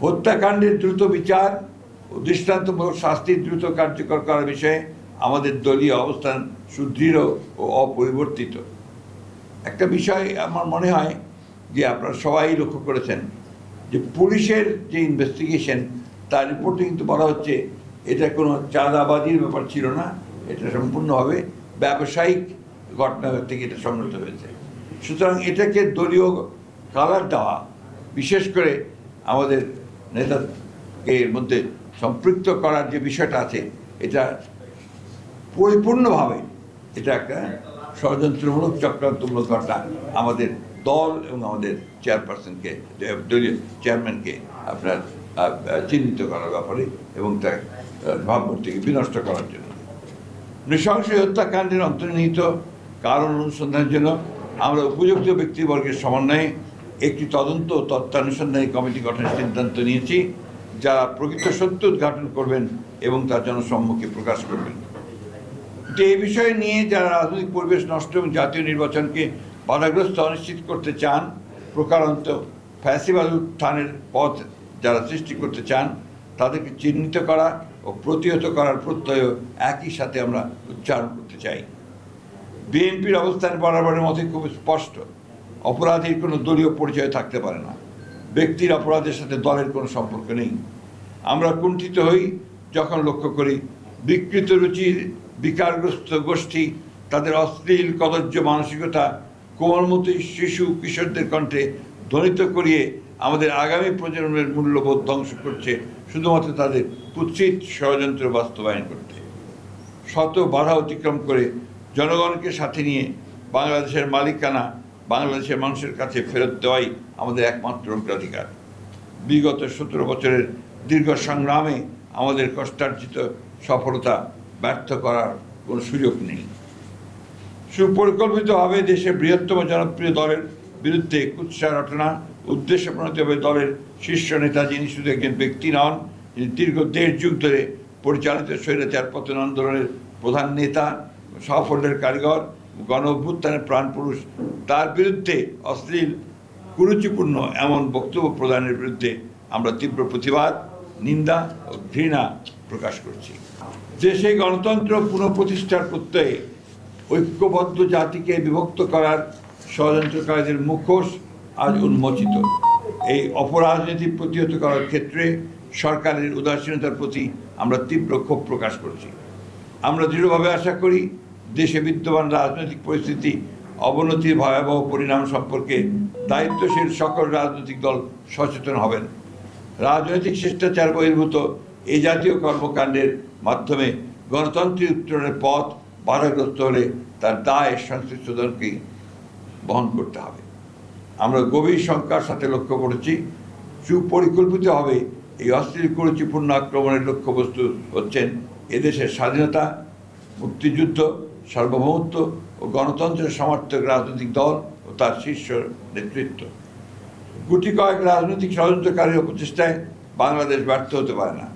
হত্যাকাণ্ডের দ্রুত বিচার ও দৃষ্টান্তমূলক শাস্তি দ্রুত কার্যকর করার বিষয়ে আমাদের দলীয় অবস্থান সুদৃঢ় ও অপরিবর্তিত। একটা বিষয় আমার মনে হয় যে আপনারা সবাই লক্ষ্য করেছেন যে পুলিশের যে ইনভেস্টিগেশন তার রিপোর্টে কিন্তু বলা হচ্ছে এটা কোনো চাঁদাবাজির ব্যাপার ছিল না, এটা সম্পূর্ণভাবে ব্যবসায়িক ঘটনা থেকে এটা সংগঠিত হয়েছে। সুতরাং এটাকে দলীয় কালার দেওয়া, বিশেষ করে আমাদের নেতাকে এর মধ্যে সম্পৃক্ত করার যে বিষয়টা আছে, এটা পরিপূর্ণভাবে এটা একটা ষড়যন্ত্রমূলক চক্রান্তমূলক ঘটনা আমাদের দল এবং আমাদের চেয়ারপারসনকে, দলীয় চেয়ারম্যানকে আপনার চিহ্নিত করার ব্যাপারে এবং তার ভাবমূর্তিকে বিনষ্ট করার জন্য। নৃশংস হত্যাকাণ্ডের অন্তর্নিহিত কারণ অনুসন্ধানের জন্য আমরা উপযুক্ত ব্যক্তিবর্গের সমন্বয়ে একটি তদন্ত তত্ত্বানুসন্ধানী কমিটি গঠনের সিদ্ধান্ত নিয়েছি, যারা প্রকৃত সত্য উদ্ঘাটন করবেন এবং তার জনসম্মুখে প্রকাশ করবেন। এই বিষয় নিয়ে যারা রাজনৈতিক পরিবেশ নষ্ট এবং জাতীয় নির্বাচনকে বাধাগ্রস্ত অনিশ্চিত করতে চান, প্রকারান্ত ফ্যাসিবাদ উত্থানের পথ যারা সৃষ্টি করতে চান, তাদেরকে চিহ্নিত করা ও প্রতিহত করার প্রত্যয় একই সাথে আমরা উচ্চারণ করতে চাই। বিএনপির অবস্থান বরাবরের মতোই খুব স্পষ্ট। অপরাধীর কোনো দলীয় পরিচয় থাকতে পারে না, ব্যক্তির অপরাধের সাথে দলের কোনো সম্পর্ক নেই। আমরা কুণ্ঠিত হই যখন লক্ষ্য করি বিকৃত রুচির বিকারগ্রস্ত গোষ্ঠী তাদের অশ্লীল কদর্য মানসিকতা কোমলমতি শিশু কিশোরদের কণ্ঠে ধ্বনিত করিয়ে আমাদের আগামী প্রজন্মের মূল্যবোধ ধ্বংস করছে, শুধুমাত্র তাদের কুৎসিত ষড়যন্ত্র বাস্তবায়ন করতে। শত বাধা অতিক্রম করে জনগণকে সাথে নিয়ে বাংলাদেশের মালিকানা বাংলাদেশের মানুষের কাছে ফেরত দেওয়াই আমাদের একমাত্র অগ্রাধিকার। বিগত 17 বছরের দীর্ঘ সংগ্রামে আমাদের কষ্টার্জিত সফলতা ব্যর্থ করার কোনো সুযোগ নেই। সুপরিকল্পিতভাবে দেশের বৃহত্তম জনপ্রিয় দলের বিরুদ্ধে কুৎসা রটনা উদ্দেশ্য প্রণীতভাবে দলের শীর্ষ নেতা, যিনি শুধু একজন ব্যক্তি নন, যিনি দীর্ঘ 1.5 যুগ ধরে পরিচালিত স্বৈরাচার পতন আন্দোলনের প্রধান নেতা, সাফল্যের কারিগর, গণ অভ্যুত্থানের প্রাণপুরুষ, তার বিরুদ্ধে অশ্লীল কুরুচিপূর্ণ এমন বক্তব্য প্রদানের বিরুদ্ধে আমরা তীব্র প্রতিবাদ, নিন্দা ও ঘৃণা প্রকাশ করছি। দেশে গণতন্ত্র পুনঃপ্রতিষ্ঠার প্রত্যয়ে ঐক্যবদ্ধ জাতিকে বিভক্ত করার ষড়যন্ত্রকারীদের মুখোশ আজ উন্মোচিত। এই অপরাজনীতি প্রতিহত করার ক্ষেত্রে সরকারের উদাসীনতার প্রতি আমরা তীব্র ক্ষোভ প্রকাশ করছি। আমরা দৃঢ়ভাবে আশা করি দেশে বিদ্যমান রাজনৈতিক পরিস্থিতি অবনতির ভয়াবহ পরিণাম সম্পর্কে দায়িত্বশীল সকল রাজনৈতিক দল সচেতন হবেন। রাজনৈতিক শিষ্টাচার বহির্ভূত এই জাতীয় কর্মকাণ্ডের মাধ্যমে গণতান্ত্রিক উত্তরণের পথ বাধাগ্রস্ত হলে তার দায় সংশ্লিষ্ট দলকেই বহন করতে হবে। আমরা গভীর শঙ্কার সাথে লক্ষ্য করেছি সুপরিকল্পিতভাবে এই অশ্লীল কুরুচিপূর্ণ আক্রমণের লক্ষ্যবস্তু হচ্ছেন এদেশের স্বাধীনতা, মুক্তিযুদ্ধ, সার্বভৌমত্ব ও গণতন্ত্রের সমর্থক রাজনৈতিক দল ও তার শীর্ষ নেতৃত্ব। গুটি কয়েক রাজনৈতিক ষড়যন্ত্রকারীর প্রচেষ্টায় বাংলাদেশ ব্যর্থ হতে পারে না।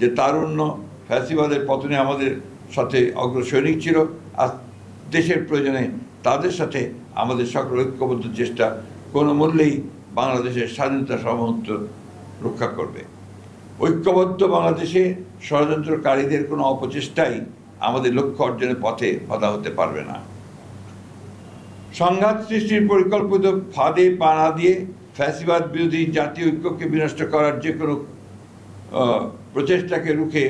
যে তারুণ্য ফ্যাসিবাদের পতনে আমাদের সাথে অগ্রসৈনিক ছিল, আর দেশের প্রয়োজনে তাদের সাথে আমাদের সকল ঐক্যবদ্ধ চেষ্টা কোনো মূল্যেই বাংলাদেশের স্বাধীনতা সার্বভৌমত্ব রক্ষা করবে। ঐক্যবদ্ধ বাংলাদেশে ষড়যন্ত্রকারীদের কোনো অপচেষ্টাই আমাদের লক্ষ্য অর্জনের পথে বাধা হতে পারবে না। সংঘাত সৃষ্টির পরিকল্পিত ফাঁদে পা না দিয়ে ফ্যাসিবাদ বিরোধী জাতীয় ঐক্যকে বিনষ্ট করার যে কোনো প্রচেষ্টাকে রুখে,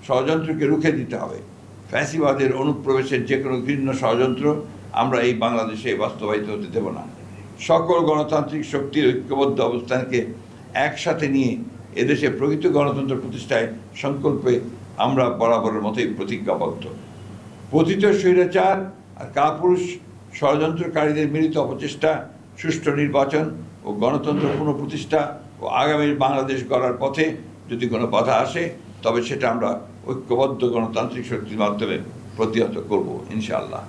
ষড়যন্ত্রকে রুখে দিতে হবে। ফ্যাসিবাদের অনুপ্রবেশের যে কোনো ঘৃণ্য ষড়যন্ত্র আমরা এই বাংলাদেশে বাস্তবায়িত হতে দেব না। সকল গণতান্ত্রিক শক্তির ঐক্যবদ্ধ অবস্থানকে একসাথে নিয়ে এদেশে প্রকৃত গণতন্ত্র প্রতিষ্ঠায় সংকল্পে আমরা বরাবরের মতোই প্রতিজ্ঞাবদ্ধ। পতিত স্বৈরাচার আর কাপুরুষ ষড়যন্ত্রকারীদের মিলিত অপচেষ্টা, সুষ্ঠু নির্বাচন ও গণতন্ত্র পুনঃপ্রতিষ্ঠা ও আগামীর বাংলাদেশ গড়ার পথে যদি কোনো বাধা আসে, তবে সেটা আমরা ঐক্যবদ্ধ গণতান্ত্রিক শক্তির মাধ্যমে প্রতিহত করব ইনশাআল্লাহ।